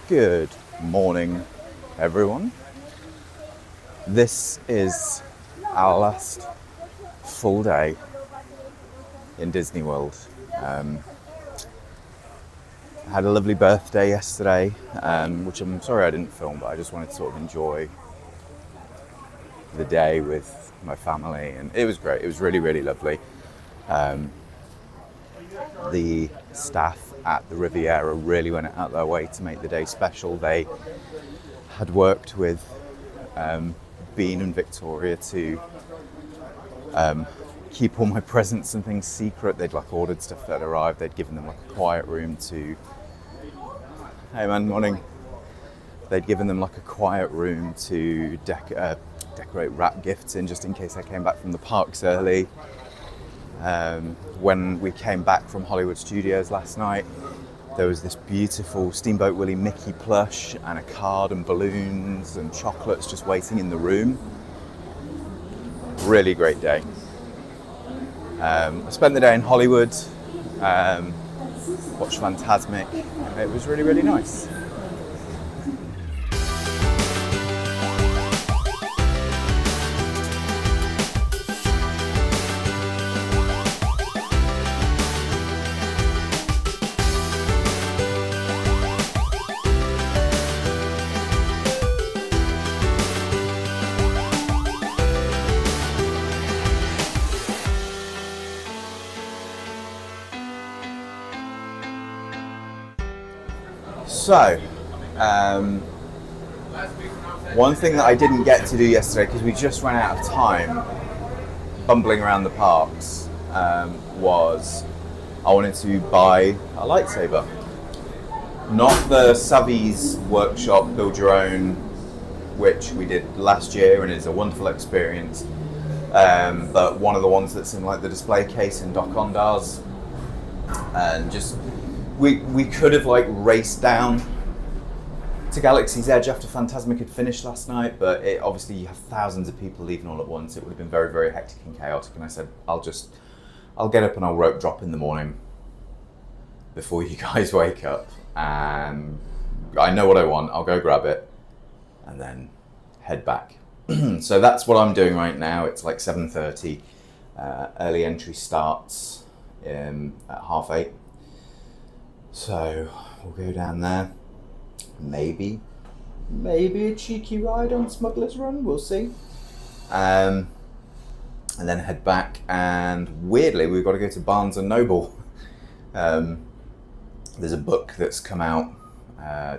Good morning, everyone. This is our last full day in Disney World. I had a lovely birthday yesterday, which I'm sorry I didn't film, but I just wanted to sort of enjoy the day with my family, and it was great. It was really, really lovely. The staff at the Riviera really went out their way to make the day special. They had worked with Bean and Victoria to keep all my presents and things secret. They'd ordered stuff that arrived. They'd given them a quiet room to... Hey man, morning. They'd given them a quiet room to decorate, wrap gifts in, just in case I came back from the parks early. When we came back from Hollywood Studios last night, there was this beautiful Steamboat Willie Mickey plush and a card and balloons and chocolates just waiting in the room. Really great day. I spent the day in Hollywood, watched Fantasmic, and it was really, really nice. So, one thing that I didn't get to do yesterday, because we just ran out of time bumbling around the parks, was I wanted to buy a lightsaber. Not the Savvy's Workshop Build Your Own, which we did last year and is a wonderful experience, but one of the ones that's in the display case in Doc Ondar's, and just we could have raced down to Galaxy's Edge after Fantasmic had finished last night, but obviously you have thousands of people leaving all at once. It would have been very, very hectic and chaotic, and I said I'll get up and I'll rope drop in the morning before you guys wake up, and I know what I want. I'll go grab it and then head back. So that's what I'm doing right now. It's 7:30. Early entry starts at 8:30. So we'll go down there. Maybe a cheeky ride on Smuggler's Run. We'll see. And then head back. And weirdly, we've got to go to Barnes and Noble. There's a book that's come out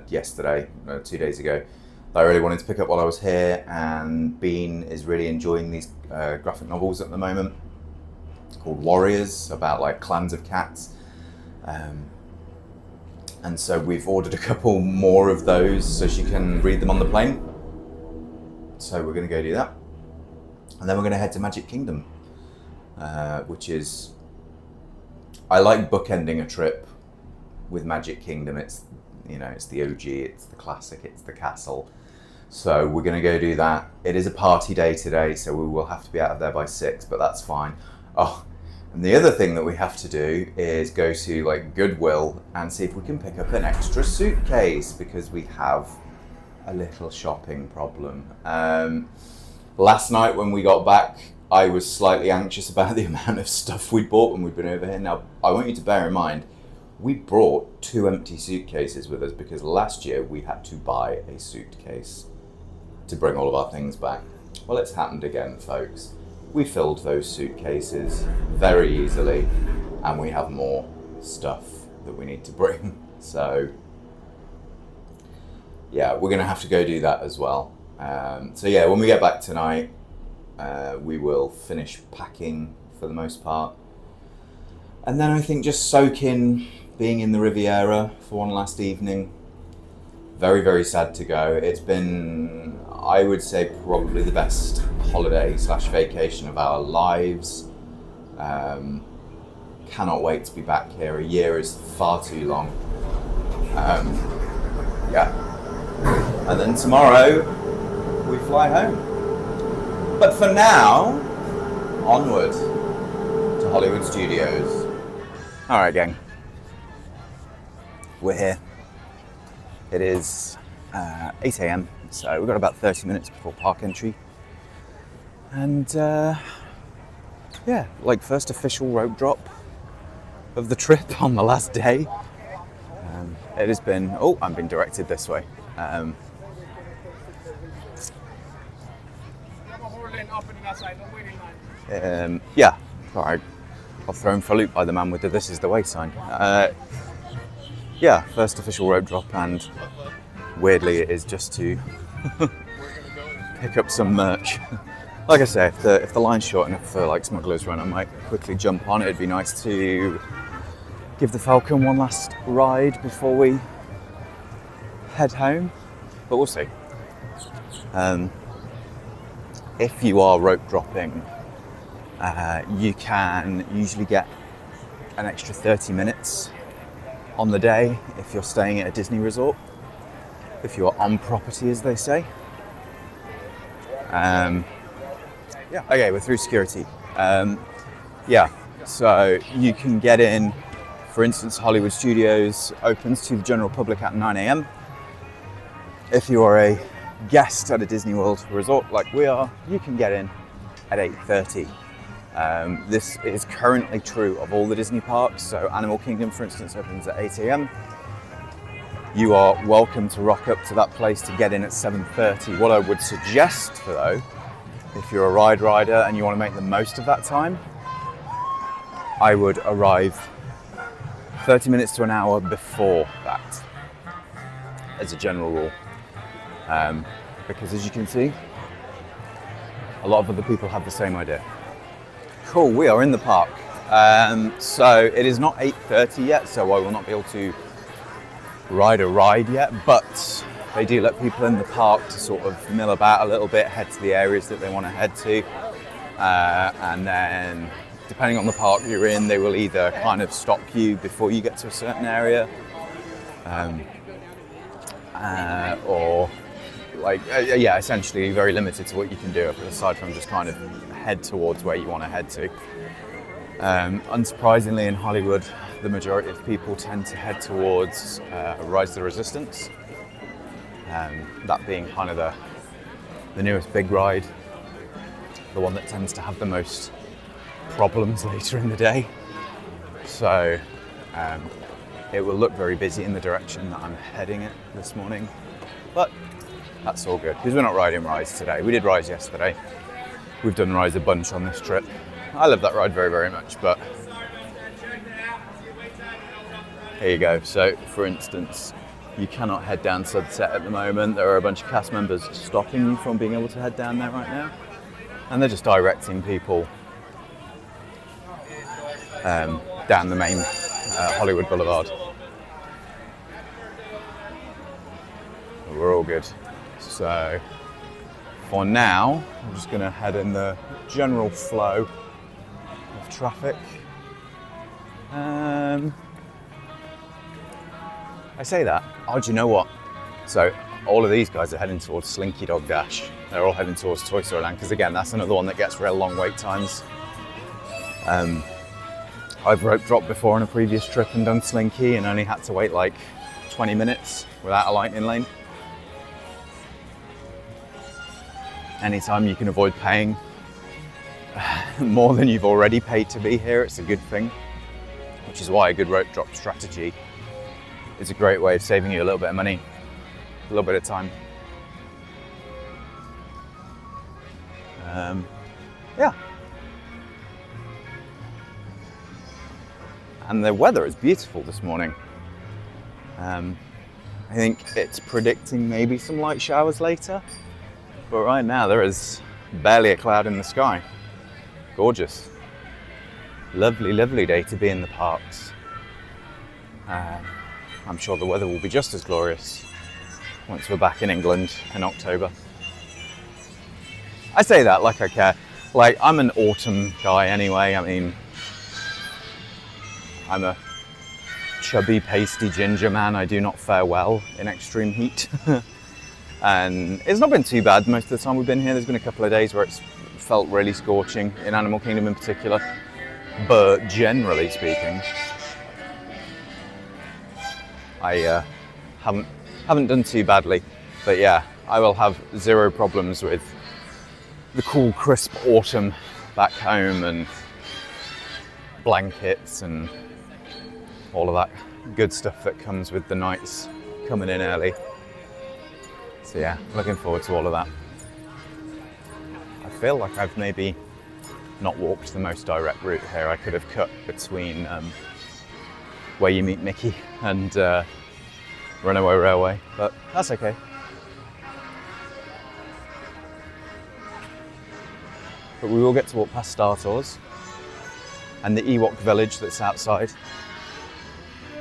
yesterday, 2 days ago, that I really wanted to pick up while I was here. And Bean is really enjoying these graphic novels at the moment called Warriors, about clans of cats. And so we've ordered a couple more of those so she can read them on the plane. So we're going to go do that. And then we're going to head to Magic Kingdom, which is... I like bookending a trip with Magic Kingdom. It's, it's the OG, it's the classic, it's the castle. So we're going to go do that. It is a party day today, so we will have to be out of there by 6, but that's fine. Oh, and the other thing that we have to do is go to Goodwill and see if we can pick up an extra suitcase, because we have a little shopping problem. Last night when we got back, I was slightly anxious about the amount of stuff we bought when we've been over here. Now, I want you to bear in mind, we brought 2 empty suitcases with us because last year we had to buy a suitcase to bring all of our things back. Well, it's happened again, folks. We filled those suitcases very easily, and we have more stuff that we need to bring. So, yeah, we're going to have to go do that as well. So yeah, when we get back tonight, we will finish packing for the most part. And then I think just soak in being in the Riviera for one last evening. Very, very sad to go. It's been, I would say, probably the best holiday/vacation of our lives. Cannot wait to be back here. A year is far too long. Yeah. And then tomorrow we fly home. But for now, onward to Hollywood Studios. All right, gang. We're here. It is 8 a.m, so we've got about 30 minutes before park entry. And yeah, like first official rope drop of the trip on the last day. It has been, oh, I'm being directed this way. Yeah, alright. I'll throw him for a loop by the man with the "this is the way" sign. Yeah, first official rope drop, and weirdly it is just to pick up some merch. Like I say, if the line's short enough for like Smuggler's Run, I might quickly jump on. It'd be nice to give the Falcon one last ride before we head home, but we'll see. If you are rope dropping, you can usually get an extra 30 minutes on the day if you're staying at a Disney resort, if you are on property, as they say. Yeah, okay, we're through security. Yeah, so you can get in. For instance, Hollywood Studios opens to the general public at 9 a.m. If you are a guest at a Disney World resort like we are, you can get in at 8:30. This is currently true of all the Disney parks. So Animal Kingdom, for instance, opens at 8 a.m. You are welcome to rock up to that place to get in at 7:30. What I would suggest, though, if you're a ride rider and you want to make the most of that time, I would arrive 30 minutes to an hour before that, as a general rule. Because as you can see, a lot of other people have the same idea. Cool, we are in the park. So it is not 8:30 yet, so I will not be able to ride a ride yet, but they do let people in the park to sort of mill about a little bit, head to the areas that they want to head to, and then depending on the park you're in, they will either kind of stop you before you get to a certain area, or like, yeah, essentially very limited to what you can do aside from just kind of head towards where you want to head to. Unsurprisingly, in Hollywood, the majority of people tend to head towards Rise of the Resistance, that being kind of the newest big ride, the one that tends to have the most problems later in the day. So it will look very busy in the direction that I'm heading it this morning, but that's all good because we're not riding Rise today. We did Rise yesterday. We've done Rise a bunch on this trip. I love that ride very, very much, but here you go. So, for instance, you cannot head down Sunset at the moment. There are a bunch of cast members stopping you from being able to head down there right now, and they're just directing people down the main Hollywood Boulevard. We're all good. So for now, I'm just going to head in the general flow of traffic. I say that, oh, do you know what? So all of these guys are heading towards Slinky Dog Dash. They're all heading towards Toy Story Land, because again, that's another one that gets real long wait times. I've rope dropped before on a previous trip and done Slinky and only had to wait like 20 minutes without a lightning lane. Anytime you can avoid paying more than you've already paid to be here, it's a good thing, which is why a good rope drop strategy is a great way of saving you a little bit of money, a little bit of time. Yeah. And the weather is beautiful this morning. I think it's predicting maybe some light showers later, but right now there is barely a cloud in the sky. Gorgeous. Lovely, lovely day to be in the parks. I'm sure the weather will be just as glorious once we're back in England in October. I say that like I care. Like, I'm an autumn guy anyway. I mean, I'm a chubby, pasty ginger man. I do not fare well in extreme heat. And it's not been too bad most of the time we've been here. There's been a couple of days where it's felt really scorching, in Animal Kingdom in particular. But generally speaking, I haven't done too badly. But yeah, I will have zero problems with the cool, crisp autumn back home and blankets and all of that good stuff that comes with the nights coming in early. So yeah, looking forward to all of that. I feel like I've maybe not walked the most direct route here. I could have cut between where you meet Mickey and Runaway Railway, but that's okay. But we will get to walk past Star Tours and the Ewok village that's outside.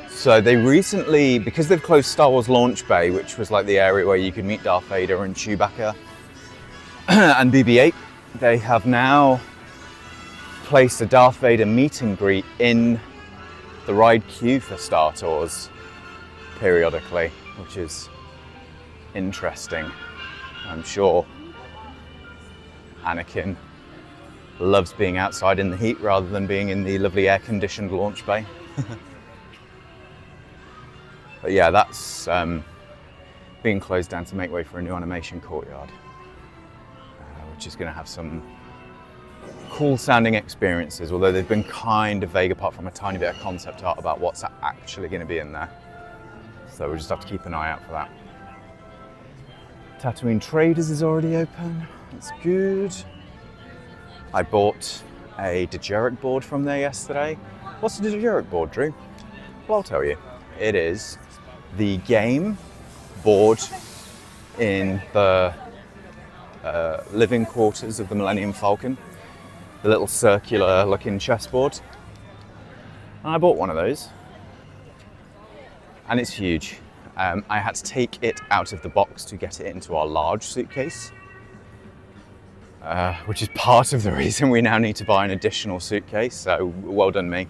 So they recently, because they've closed Star Wars Launch Bay, which was like the area where you could meet Darth Vader and Chewbacca and BB-8, they have now placed a Darth Vader meet and greet in the ride queue for Star Tours periodically, which is interesting. I'm sure Anakin loves being outside in the heat rather than being in the lovely air-conditioned launch bay. But yeah, that's being closed down to make way for a new animation courtyard, which is going to have some cool sounding experiences, although they've been kind of vague apart from a tiny bit of concept art about what's actually going to be in there. So we'll just have to keep an eye out for that. Tatooine Traders is already open, that's good. I bought a Dejarik board from there yesterday. What's the Dejarik board, Drew? Well, I'll tell you. It is the game board in the living quarters of the Millennium Falcon, the little circular looking chessboard. And I bought one of those, and it's huge. I had to take it out of the box to get it into our large suitcase, which is part of the reason we now need to buy an additional suitcase, so well done me.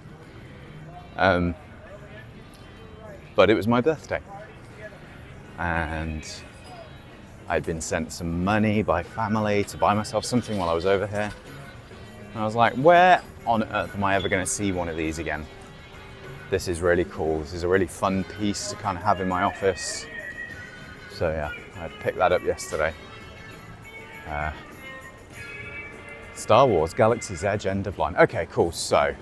But it was my birthday, and I'd been sent some money by family to buy myself something while I was over here. And I was like, where on earth am I ever going to see one of these again? This is really cool. This is a really fun piece to kind of have in my office. So yeah, I picked that up yesterday. Star Wars Galaxy's Edge End of Line. Okay, cool. So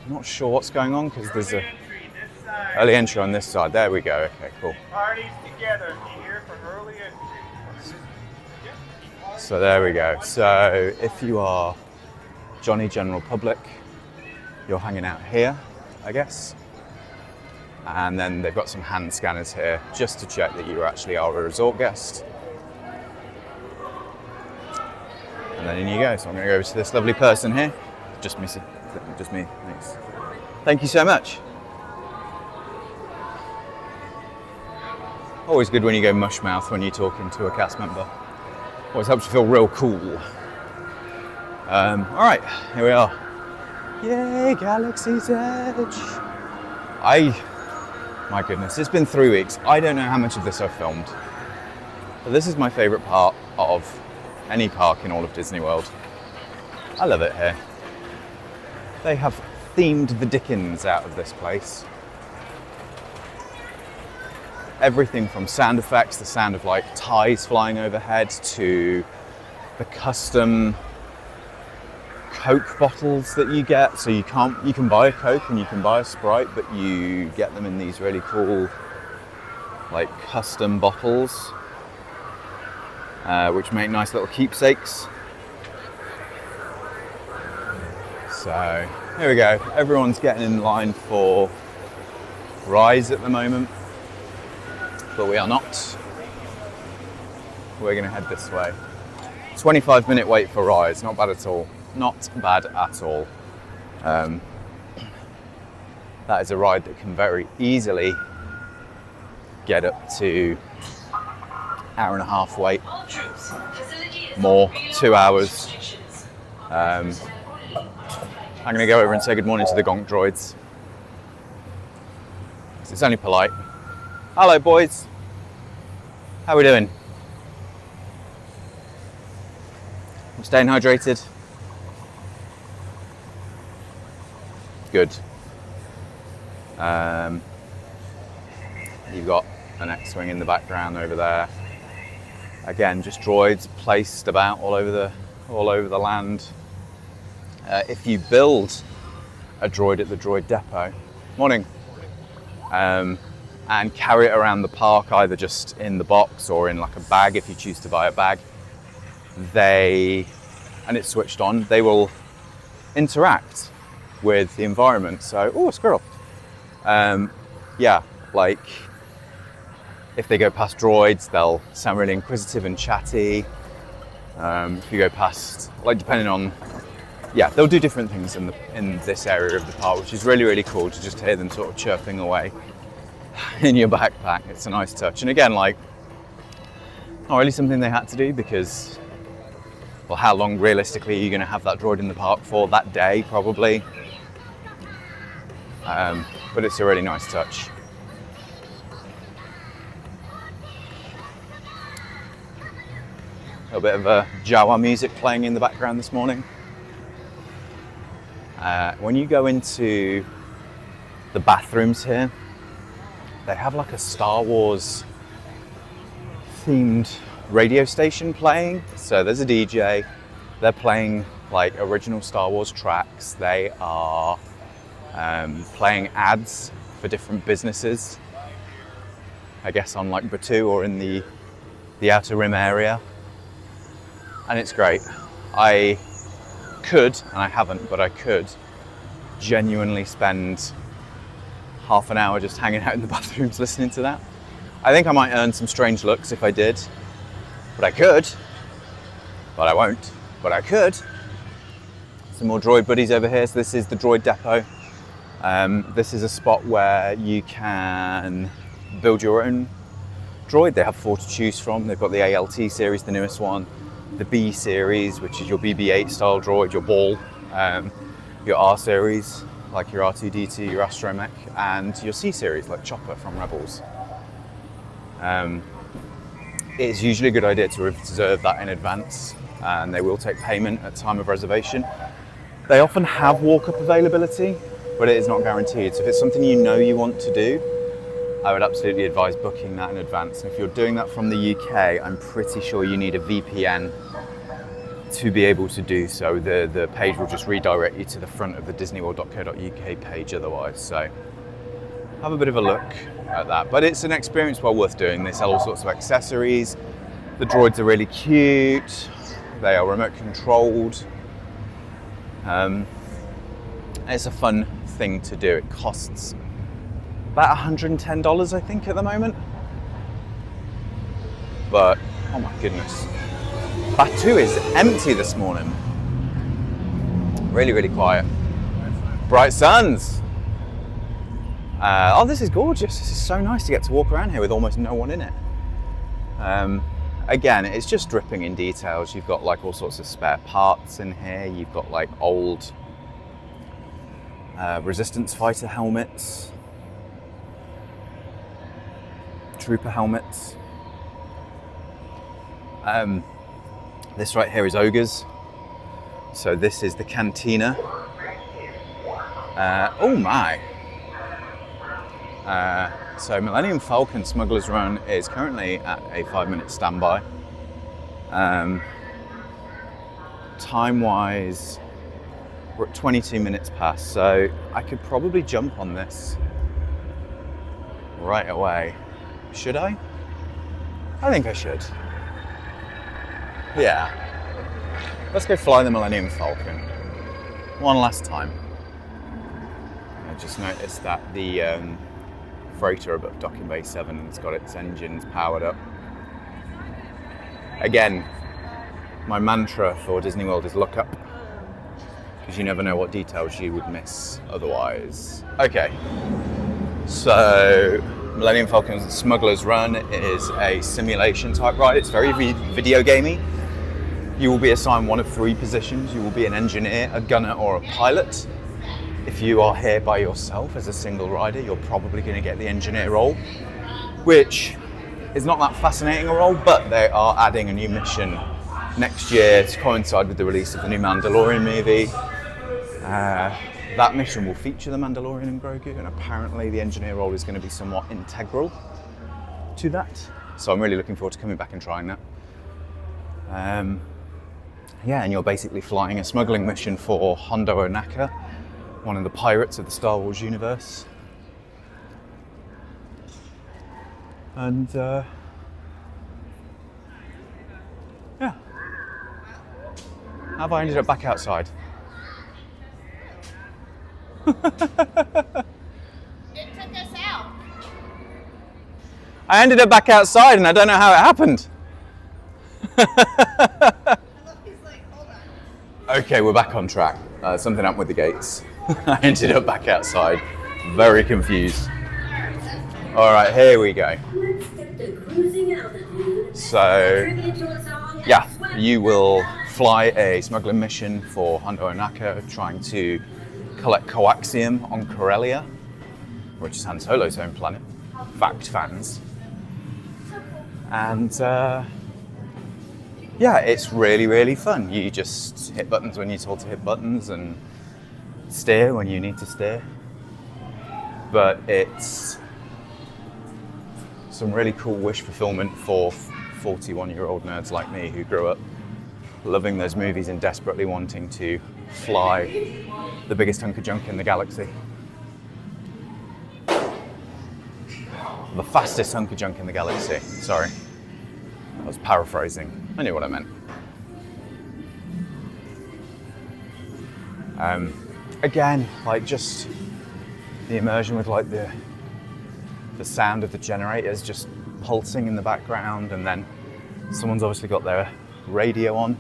I'm not sure what's going on because there's a early entry on this side. There we go. Okay, cool. Parties together. Be here for early entry. So there we go. So if you are Johnny General Public, you're hanging out here, I guess. And then they've got some hand scanners here just to check that you actually are a resort guest. And then in you go. So I'm going to go over to this lovely person here. Just me, thanks. Thank you so much. Always good when you go mush mouth when you're talking to a cast member. Always helps you feel real cool. All right, here we are. Yay, Galaxy's Edge. My goodness, it's been 3 weeks. I don't know how much of this I've filmed, but this is my favorite part of any park in all of Disney World. I love it here. They have themed the dickens out of this place. Everything from sound effects, the sound of like ties flying overhead, to the custom Coke bottles that you get. So you can buy a Coke and you can buy a Sprite, but you get them in these really cool like custom bottles, which make nice little keepsakes. So here we go. Everyone's getting in line for Rise at the moment, but we are not. We're going to head this way. 25-minute wait for Rise. Not bad at all. Not bad at all. That is a ride that can very easily get up to hour and a half wait. More, 2 hours. I'm going to go over and say good morning to the gonk droids. It's only polite. Hello, boys. How are we doing? I'm staying hydrated. Good. You've got an X-wing in the background over there. Again, just droids placed about all over the land. If you build a droid at the droid depot, morning, and carry it around the park, either just in the box or in like a bag if you choose to buy a bag, and it's switched on, they will interact with the environment. So, oh, a squirrel. Yeah, like if they go past droids, they'll sound really inquisitive and chatty. If you go past, like depending on, yeah, they'll do different things in this area of the park, which is really, really cool to just hear them sort of chirping away in your backpack. It's a nice touch. And again, like, not really something they had to do because, well, how long realistically are you going to have that droid in the park for? That day, probably. But it's a really nice touch. A bit of Jawa music playing in the background this morning. When you go into the bathrooms here, they have like a Star Wars themed radio station playing. So there's a DJ, they're playing like original Star Wars tracks. They are playing ads for different businesses, I guess on like Batuu or in the Outer Rim area. And it's great. I could, and I haven't, but I could genuinely spend half an hour just hanging out in the bathrooms listening to that. I think I might earn some strange looks if I did, but I could, but I won't, but I could. Some more droid buddies over here. So this is the droid depot. This is a spot where you can build your own droid. They have 4 to choose from. They've got the ALT series, the newest one, the B series, which is your BB-8 style droid, your ball, your R series, like your R2-D2, your astromech, and your C series, like Chopper from Rebels. It's usually a good idea to reserve that in advance, and they will take payment at time of reservation. They often have walk-up availability, but it is not guaranteed. So if it's something you know you want to do, I would absolutely advise booking that in advance. And if you're doing that from the UK, I'm pretty sure you need a VPN to be able to do so. The page will just redirect you to the front of the disneyworld.co.uk page otherwise. So have a bit of a look at that. But it's an experience well worth doing. They sell all sorts of accessories. The droids are really cute. They are remote controlled. It's a fun thing to do. It costs about $110, I think, at the moment. But, oh my goodness. Batuu is empty this morning. Really, really quiet. Bright suns. Oh, this is gorgeous. This is so nice to get to walk around here with almost no one in it. Again, it's just dripping in details. You've got like all sorts of spare parts in here. You've got like old resistance fighter helmets, trooper helmets. This right here is Ogres. So this is the cantina. Oh my. So Millennium Falcon Smuggler's Run is currently at a 5-minute standby. Time-wise, we're at 22 minutes past, so I could probably jump on this right away. Should I? I think I should. Yeah. Let's go fly the Millennium Falcon. One last time. I just noticed that the freighter above Docking Bay 7 has got its engines powered up. Again, my mantra for Disney World is look up, because you never know what details you would miss otherwise. Okay, so Millennium Falcon's Smuggler's Run is a simulation type ride. It's very video gamey. You will be assigned one of 3 positions. You will be an engineer, a gunner, or a pilot. If you are here by yourself as a single rider, you're probably going to get the engineer role, which is not that fascinating a role, but they are adding a new mission next year to coincide with the release of the new Mandalorian movie. That mission will feature the Mandalorian and Grogu, and apparently the engineer role is going to be somewhat integral to that. So I'm really looking forward to coming back and trying that. Yeah, and you're basically flying a smuggling mission for Hondo Ohnaka, one of the pirates of the Star Wars universe. And yeah. How have I ended up back outside? It took us out. I ended up back outside and I don't know how it happened. He's like, hold on. Okay, we're back on track. Something happened with the gates. I ended up back outside, very confused. All right, here we go. So, yeah, you will fly a smuggling mission for Hondo Ohnaka, trying to collect coaxium on Corellia, which is Han Solo's home planet. Fact, fans. And yeah, it's really, really fun. You just hit buttons when you're told to hit buttons and steer when you need to steer. But it's some really cool wish fulfillment for 41-year-old nerds like me who grew up loving those movies and desperately wanting to fly the biggest hunk of junk in the galaxy. The fastest hunk of junk in the galaxy. Sorry, I was paraphrasing. I knew what I meant. Again, like just the immersion with like the sound of the generators just pulsing in the background, and then someone's obviously got their radio on.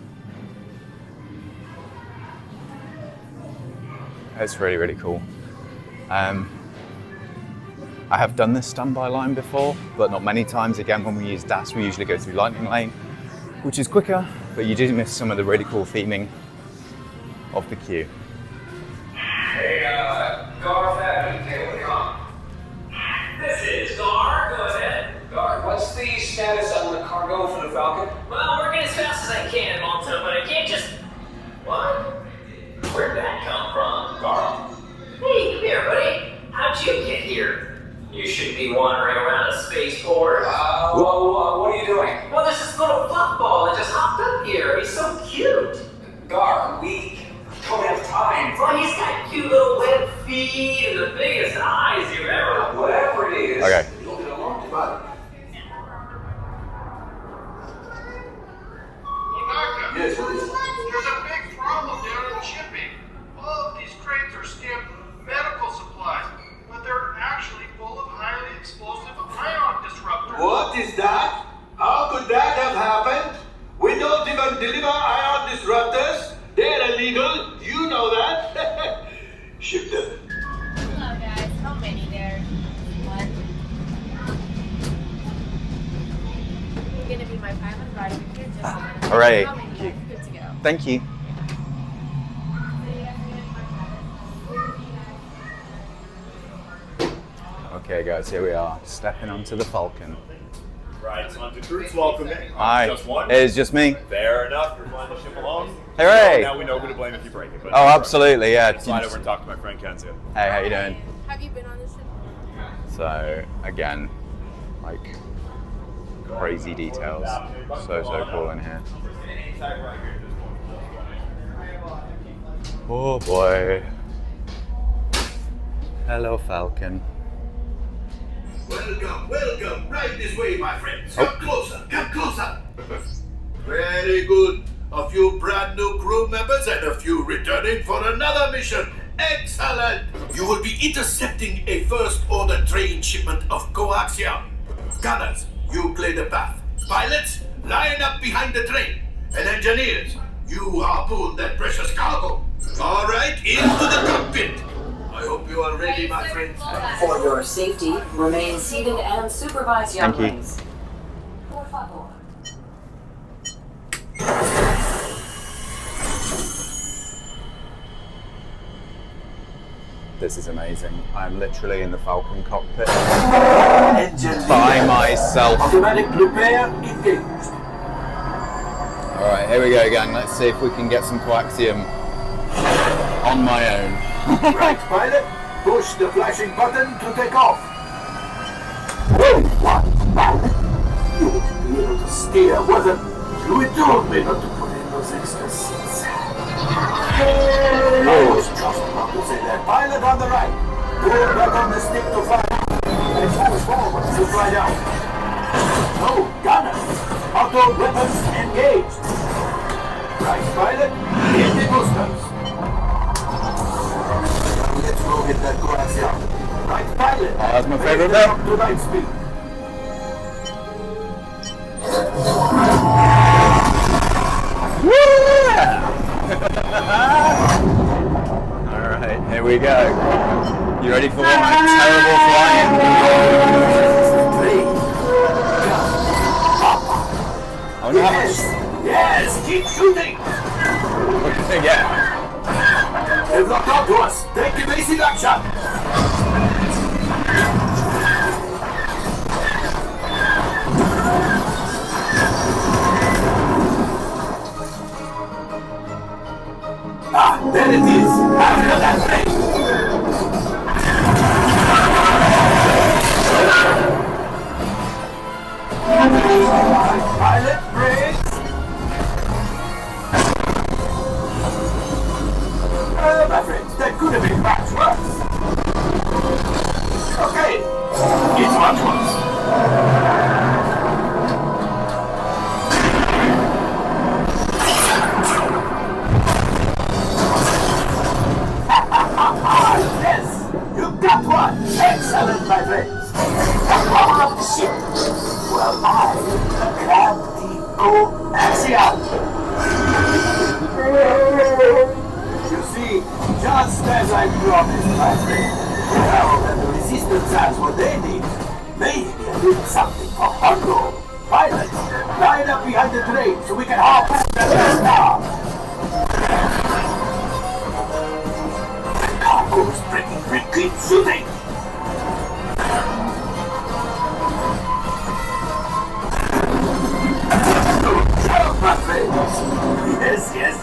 It's really, really cool. I have done this standby line before, but not many times. Again, when we use DAS, we usually go through Lightning Lane, which is quicker, but you do miss some of the really cool theming of the queue. Hey, Gar, this is Gar. Go ahead. Gar, what's the status on the cargo for the Falcon? Well, I'm working as fast as I can, Malta, but I can't just... What? Where'd that come from? Gar? Hey, come here, buddy. How'd you get here? You shouldn't be wandering around a spaceport. What are you doing? Well, there's this little fluff ball that just hopped up here. He's so cute. Gar, we don't have time. Well, he's got cute little web feet and the biggest eyes you've ever... Whatever it is. Okay. You'll get along about it. Yes, what is it? There's a big problem down in shipping. All of these crates are stamped medical supplies, but they're actually full of highly explosive ion disruptors. What is that? How could that have happened? We don't even deliver ion disruptors. They're illegal. You know that. Ship them. Hello, guys. How many there? One. You're gonna be my pilot rider here just a minute. All right. How many there? Good to go. Thank you. Okay, guys, here we are, stepping onto the Falcon. Right, so on recruits, welcome in. Hi, Just one? it is just me. Fair enough, you're flying the ship alone. Hooray! Now we know who to blame if you break it. But Oh, absolutely, yeah. Slide over and talk to my friend Kenzia. Hey, how you doing? Have you been on this ship? So, again, like, crazy details. So cool in here. Oh boy. Hello, Falcon. Welcome, welcome. Right this way, my friends. Come closer, come closer. Very good. A few brand new crew members and a few returning for another mission. Excellent. You will be intercepting a first order train shipment of coaxium. Gunners, you clear the path. Pilots, line up behind the train. And engineers, you harpoon that precious cargo. All right, into the cockpit. I hope you are ready, my friends. For your safety, remain seated and supervise Thank you. younglings. Por favor. This is amazing. I'm literally in the Falcon cockpit Engine by myself. automatic repair engaged. All right, here we go again. Let's see if we can get some coaxium on my own. Right, pilot. Push the flashing button to take off. What, pilot? You wouldn't be able to steer, was it? You told me not to put in those extra seats. I was just about to say that. Pilot on the right. Pull back on the stick to fly out. And push forward to fly down. No, gunner. Auto weapons engaged. Right, pilot. Hit the boosters. Let's go hit that coaxium. Right, pilot. That's my favorite bit. bit. To light speed. Alright, here we go. You ready for my terrible flying? I wonder how much. Yes, keep shooting. Yeah. They've locked onto us. Take evasive action. Ah, there it is. After that thing. Pilot brakes. My friends, that could have been much worse. Okay, it's much worse. Yes, you got one. Excellent, my friends. The power of the ship. Well, I grab the coaxium. You see, just as I promised, my friend, now that the resistance has what they need, maybe I did something for Hongo. Pilot, line up behind the train so we can hop on the star. The cargo's breaking free. Keep shooting. My friends.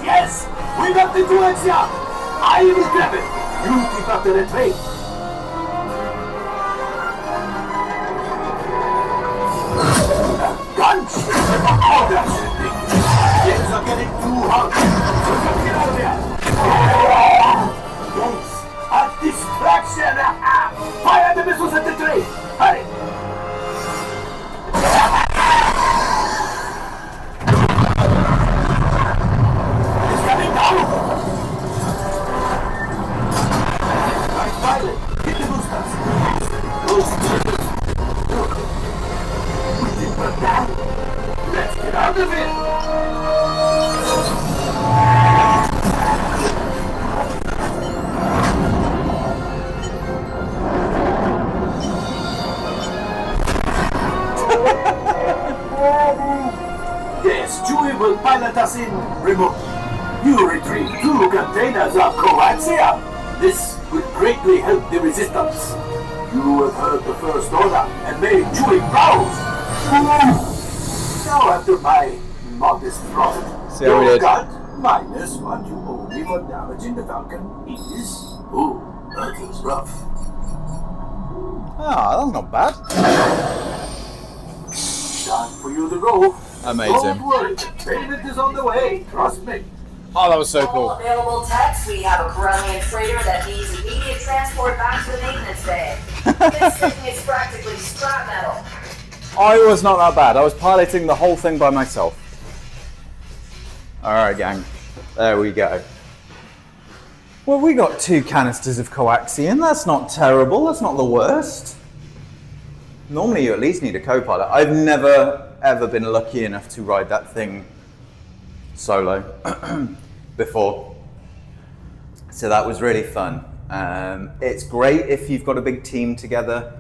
Yes. We got the coaxium. I will grab it. You keep after the train. Gunship. Oh, that's it. Things are getting too hot. So get out of here. Yes. A distraction. Fire the missiles at the train. Hurry. Pilot, hit the boosters. Those boosters. We did but that. Let's get out of it. Yes, Chewie will pilot us in remote. You retrieve 2 containers of coaxium. This will greatly help the resistance. You have heard the First Order and made Chewie proud. Now after my modest profit, See how we your did. cut minus what you owe me for damaging the Falcon is... Oh, that is rough. Ah, that's not bad. Time for you to go. Amazing. Don't worry, payment is on the way. Trust me. Oh, that was so All cool. available techs, we have a Corellian freighter that needs immediate transport back to the maintenance bay. This thing is practically scrap metal. I was not that bad. I was piloting the whole thing by myself. Alright, gang. There we go. Well, we got 2 canisters of coaxium. That's not terrible. That's not the worst. Normally, you at least need a co-pilot. I've never, ever been lucky enough to ride that thing solo before. So that was really fun. It's great if you've got a big team together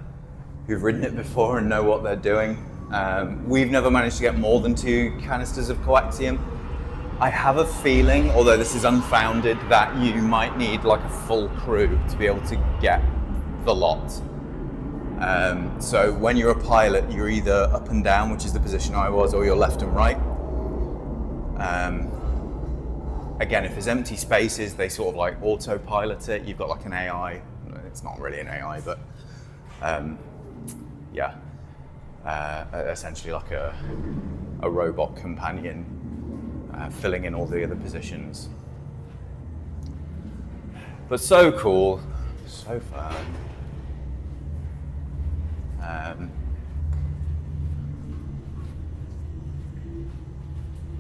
who've ridden it before and know what they're doing. We've never managed to get more than 2 canisters of coaxium. I have a feeling, although this is unfounded, that you might need like a full crew to be able to get the lot. So when you're a pilot, you're either up and down, which is the position I was, or you're left and right. again, if there's empty spaces, they sort of like autopilot it. You've got like an AI. It's not really an AI, but yeah, essentially like a robot companion filling in all the other positions. But so cool, so fun.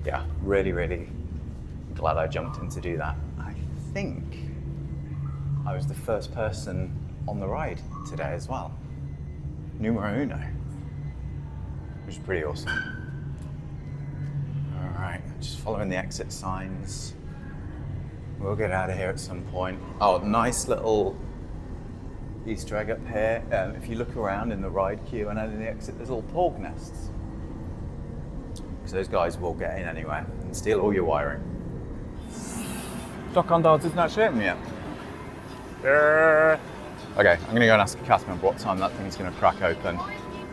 Yeah, really, really glad I jumped in to do that. I think I was the first person on the ride today as well. Numero uno, which is pretty awesome. All right, just following the exit signs. We'll get out of here at some point. Oh, nice little Easter egg up here. If you look around in the ride queue and out in the exit, there's little porg nests. Because those guys will get in anyway and steal all your wiring. Doc Ondards isn't actually open yet. Okay, I'm gonna go and ask a cast member what time that thing's gonna crack open.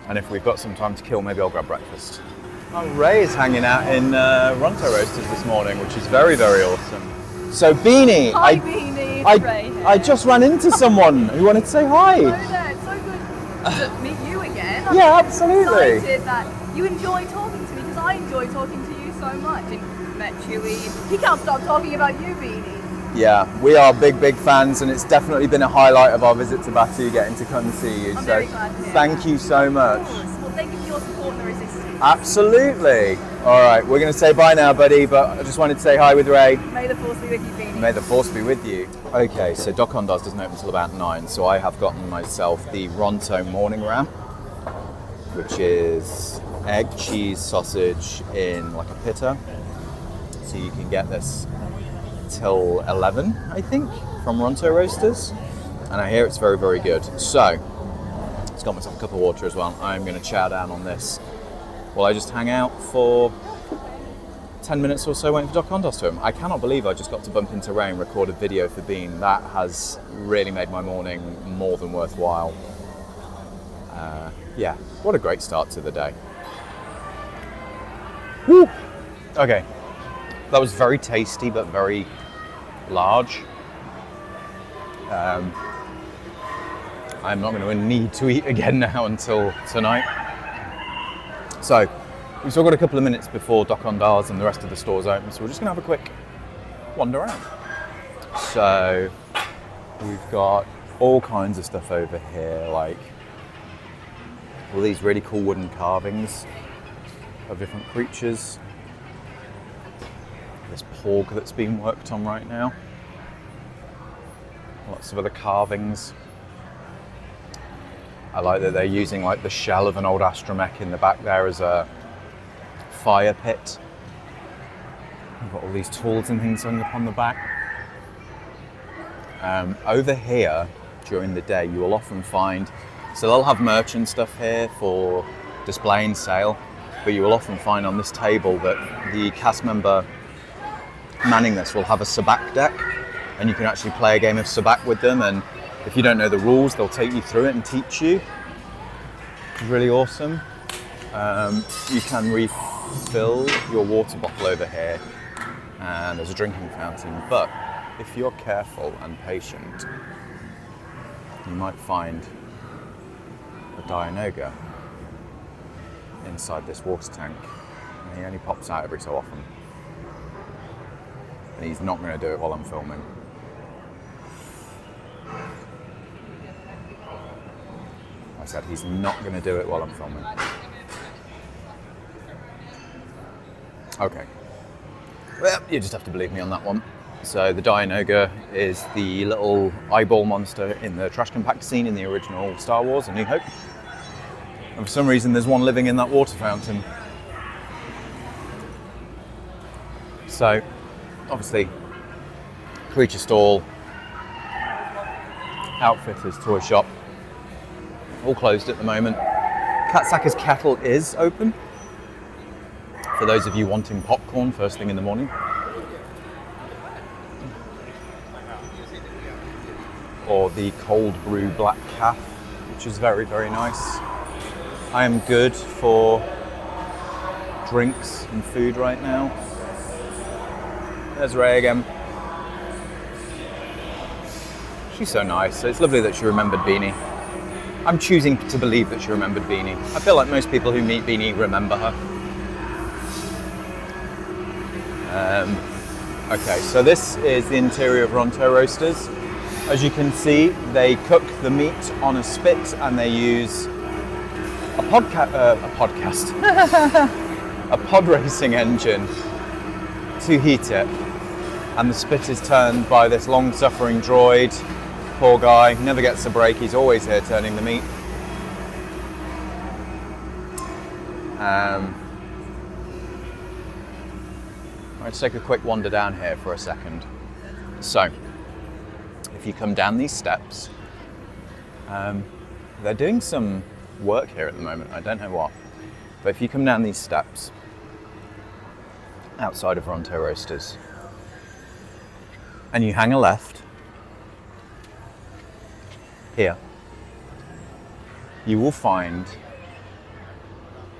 And if we've got some time to kill, maybe I'll grab breakfast. Oh, Ray is hanging out in Ronto Roasters this morning, which is very, very awesome. So Beanie, Hi Beanie, it's Ray here. I just ran into someone who wanted to say hi. Hello there, it's so good to meet you again. I'm Yeah, absolutely. excited that you enjoy talking to me because I enjoy talking to you so much. And met Chewie. He can't stop talking about you, Beanie. Yeah, we are big, big fans, and it's definitely been a highlight of our visit to Batuu, getting to come and see you. I'm so very glad to hear thank that. you so much. Of course. Well, thank you for your support and the resistance. Absolutely. All right, we're going to say bye now, buddy, but I just wanted to say hi with Ray. May the force be with you, Beanie. May the force be with you. Okay, so Doc Ondards doesn't open until about 9, so I have gotten myself the Ronto morning wrap, which is egg, cheese, sausage in like a pitta. So you can get this till 11, I think, from Ronto Roasters. And I hear it's very, very good. So, it's got myself a cup of water as well. I'm going to chow down on this while I just hang out for 10 minutes or so waiting for Doc Ondards to him. I cannot believe I just got to bump into Ray and record a video for Bean. That has really made my morning more than worthwhile. Yeah, what a great start to the day. Woo! Okay, that was very tasty but very large. I'm not going to need to eat again now until tonight. So, we've still got a couple of minutes before Doc Ondards and the rest of the stores open, so we're just going to have a quick wander around. So, we've got all kinds of stuff over here, like all these really cool wooden carvings of different creatures. This porg that's being worked on right now. Lots of other carvings. I like that they're using like the shell of an old astromech in the back there as a fire pit. We've got all these tools and things hung up on the back. Over here, during the day, you will often find, so they'll have merchant stuff here for display and sale, but you will often find on this table that the cast member manning this will have a sabacc deck, and you can actually play a game of sabacc with them, and if you don't know the rules, they'll take you through it and teach you. It's really awesome. You can refill your water bottle over here, and there's a drinking fountain, but if you're careful and patient, you might find a Dianoga inside this water tank, and he only pops out every so often. And he's not going to do it while I'm filming. I said he's not going to do it while I'm filming. Okay. Well, you just have to believe me on that one. So the Dianoga is the little eyeball monster in the trash compactor scene in the original Star Wars, A New Hope. And for some reason, there's one living in that water fountain. So, obviously, creature stall, outfitters, toy shop, all closed at the moment. Katsaka's Kettle is open for those of you wanting popcorn first thing in the morning. Or the cold brew black calf, which is very, very nice. I am good for drinks and food right now. There's Ray again. She's so nice. It's lovely that she remembered Beanie. I'm choosing to believe that she remembered Beanie. I feel like most people who meet Beanie remember her. Okay, so this is the interior of Ronto Roasters. As you can see, they cook the meat on a spit and they use a pod racing engine to heat it. And the spit is turned by this long-suffering droid. Poor guy, never gets a break. He's always here turning the meat. Let's take a quick wander down here for a second. So, if you come down these steps, they're doing some work here at the moment. I don't know what, but if you come down these steps outside of Ronto Roasters, and you hang a left here, you will find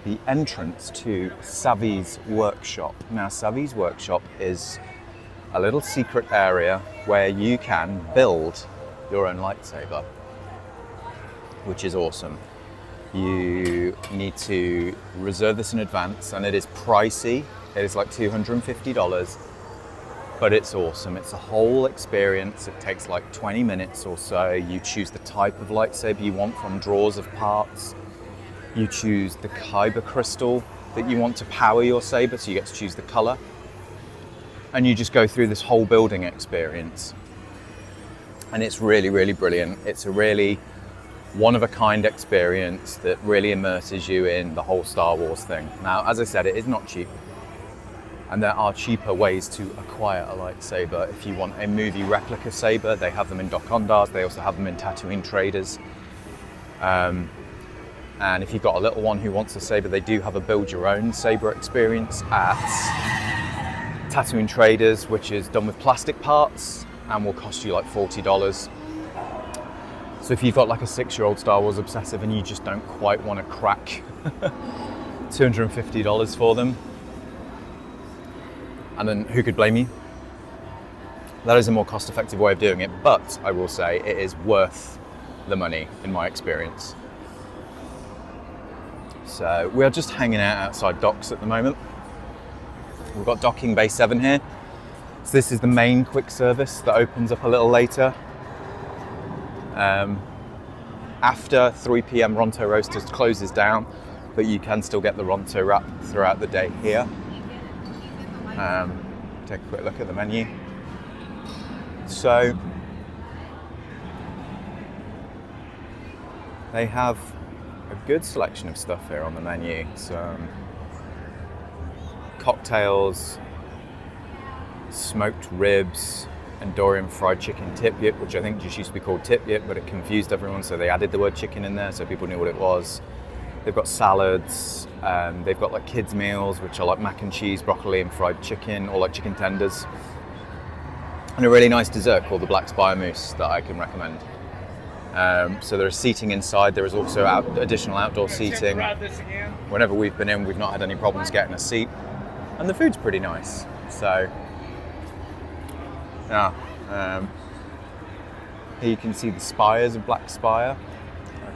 the entrance to Savi's workshop. Now, Savi's workshop is a little secret area where you can build your own lightsaber, which is awesome. You need to reserve this in advance, and it is pricey. It is like $250, but it's awesome. It's a whole experience. It takes like 20 minutes or so. You choose the type of lightsaber you want from drawers of parts. You choose the kyber crystal that you want to power your saber, so you get to choose the color. And you just go through this whole building experience. And it's really, really brilliant. It's a really one-of-a-kind experience that really immerses you in the whole Star Wars thing. Now, as I said, it is not cheap. And there are cheaper ways to acquire a lightsaber. If you want a movie replica saber, they have them in Dokondars. They also have them in Tatooine traders. And if you've got a little one who wants a saber, they do have a build-your-own saber experience at Tatooine Traders, which is done with plastic parts and will cost you like $40. So if you've got like a 6-year-old Star Wars obsessive and you just don't quite want to crack $250 for them, and then who could blame you? That is a more cost-effective way of doing it, but I will say it is worth the money in my experience. So we are just hanging out outside docks at the moment. We've got docking bay 7 here. So this is the main quick service that opens up a little later. After 3 p.m. Ronto Roasters closes down, but you can still get the Ronto wrap throughout the day here. Take a quick look at the menu. So they have a good selection of stuff here on the menu. Some cocktails, smoked ribs, Andorian fried chicken tip-yip, which I think just used to be called tip-yip, but it confused everyone, so they added the word chicken in there so people knew what it was. They've got salads, they've got like kids meals, which are like mac and cheese, broccoli and fried chicken, or like chicken tenders. And a really nice dessert called the Black Spire Mousse that I can recommend. So there is seating inside. There is also additional outdoor seating. Whenever we've been in, we've not had any problems getting a seat. And the food's pretty nice. So, yeah. Here you can see the spires of Black Spire.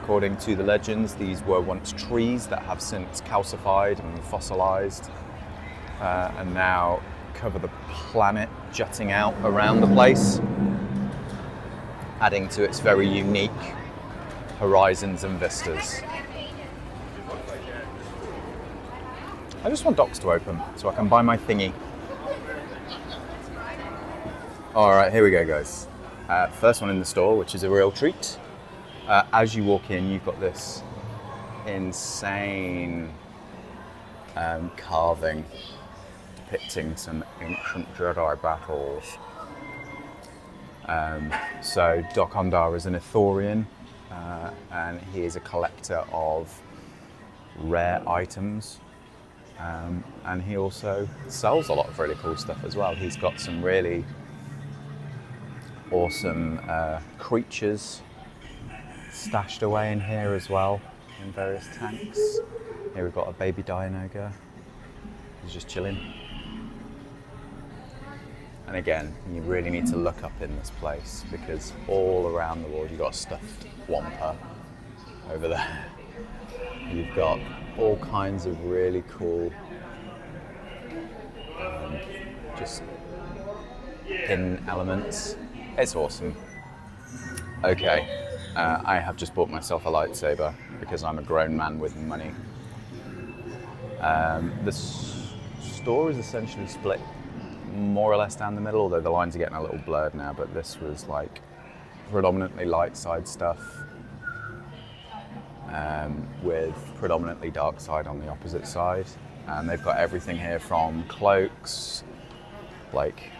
According to the legends, these were once trees that have since calcified and fossilized, and now cover the planet, jutting out around the place, adding to its very unique horizons and vistas. I just want docks to open so I can buy my thingy. All right, here we go, guys. First one in the store, which is a real treat. As you walk in, you've got this insane carving depicting some ancient Jedi battles. So Dokondar is an Ithorian, and he is a collector of rare items, and he also sells a lot of really cool stuff as well. He's got some really awesome creatures stashed away in here as well, in various tanks. Here we've got a baby Dianoga. He's just chilling. And again, you really need to look up in this place because all around the wall you've got a stuffed wampa over there. You've got all kinds of really cool just pin elements. It's awesome. Okay, I have just bought myself a lightsaber because I'm a grown man with money. The store is essentially split more or less down the middle, although the lines are getting a little blurred now, but this was like predominantly light side stuff with predominantly dark side on the opposite side. And they've got everything here from cloaks, like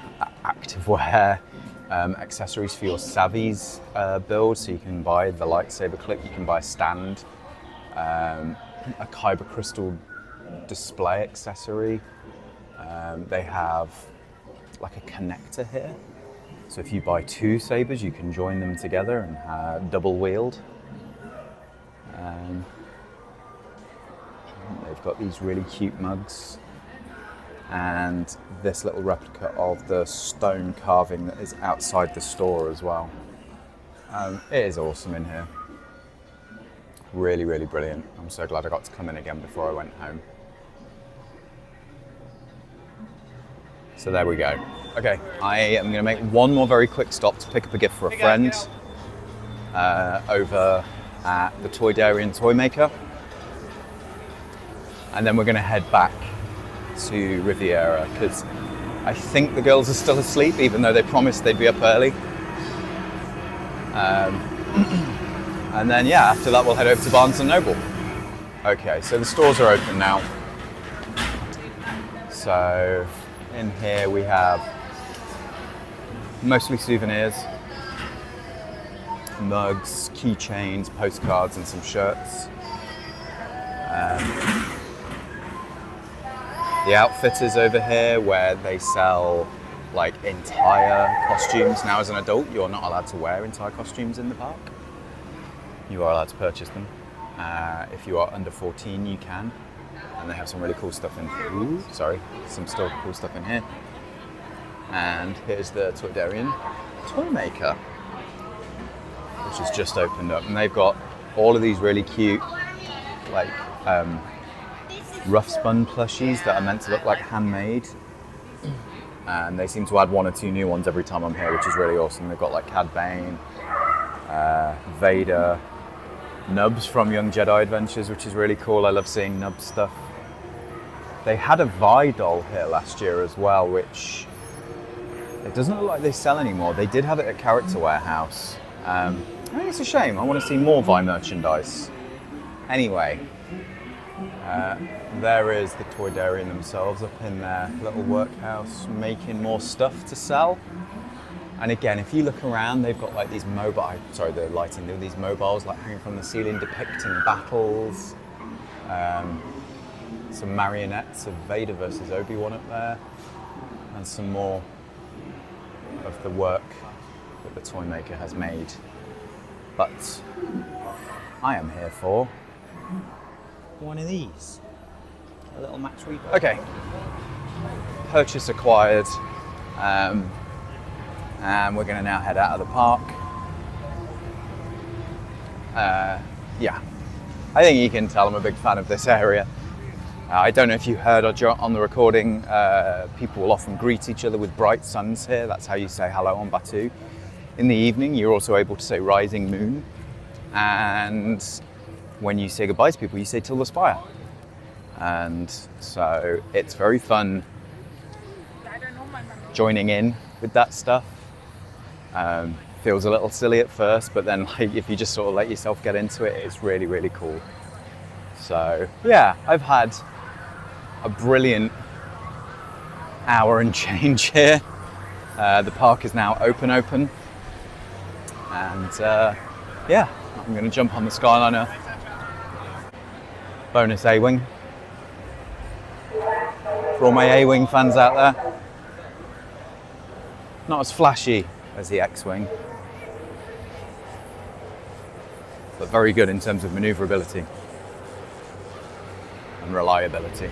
activewear, accessories for your Savvies build, so you can buy the lightsaber clip, you can buy a stand, a kyber crystal display accessory. They have like a connector here, so if you buy two sabers you can join them together and double wield. They've got these really cute mugs and this little replica of the stone carving that is outside the store as well. It is awesome in here. Really, really brilliant. I'm so glad I got to come in again before I went home. So there we go. Okay, I am going to make one more very quick stop to pick up a gift for a friend over at the Toy Dairy and Toy Maker. And then we're going to head back to Riviera because I think the girls are still asleep, even though they promised they'd be up early. And then, yeah, after that we'll head over to Barnes & Noble. Okay, so the stores are open now. So in here we have mostly souvenirs, mugs, keychains, postcards and some shirts. The Outfitters over here where they sell like entire costumes. Now as an adult you're not allowed to wear entire costumes in the park. You are allowed to purchase them. If you are under 14 you can. And they have some really cool stuff in here. Ooh, sorry, some still cool stuff in here. And here's the Toy Dairy and Toy Maker, which has just opened up. And they've got all of these really cute like rough spun plushies that are meant to look like handmade. And they seem to add one or two new ones every time I'm here, which is really awesome. They've got like Cad Bane, Vader, Nubs from Young Jedi Adventures, which is really cool. I love seeing Nubs stuff. They had a Vi doll here last year as well, which it doesn't look like they sell anymore. They did have it at Character Warehouse. I think it's a shame. I want to see more Vi merchandise. Anyway, there is the Toy Dairy themselves up in their little workhouse making more stuff to sell. And again, if you look around, they've got like these the lighting, there are these mobiles like hanging from the ceiling depicting battles. Some marionettes of Vader versus Obi-Wan up there. And some more of the work that the Toy Maker has made. But I am here for one of these. A little Max Reaper. Okay. Purchase acquired. And we're going to now head out of the park. Yeah, I think you can tell I'm a big fan of this area. I don't know if you heard on the recording, people will often greet each other with bright suns here. That's how you say hello on Batuu. In the evening, you're also able to say rising moon. And when you say goodbye to people, you say till the spire. And so it's very fun joining in with that stuff. Feels a little silly at first, but then like if you just sort of let yourself get into it, it's really, really cool. So yeah, I've had a brilliant hour and change here. The park is now open. And yeah, I'm gonna jump on the Skyliner. Bonus A-Wing. For all my A-Wing fans out there. Not as flashy as the X-Wing, but very good in terms of maneuverability and reliability.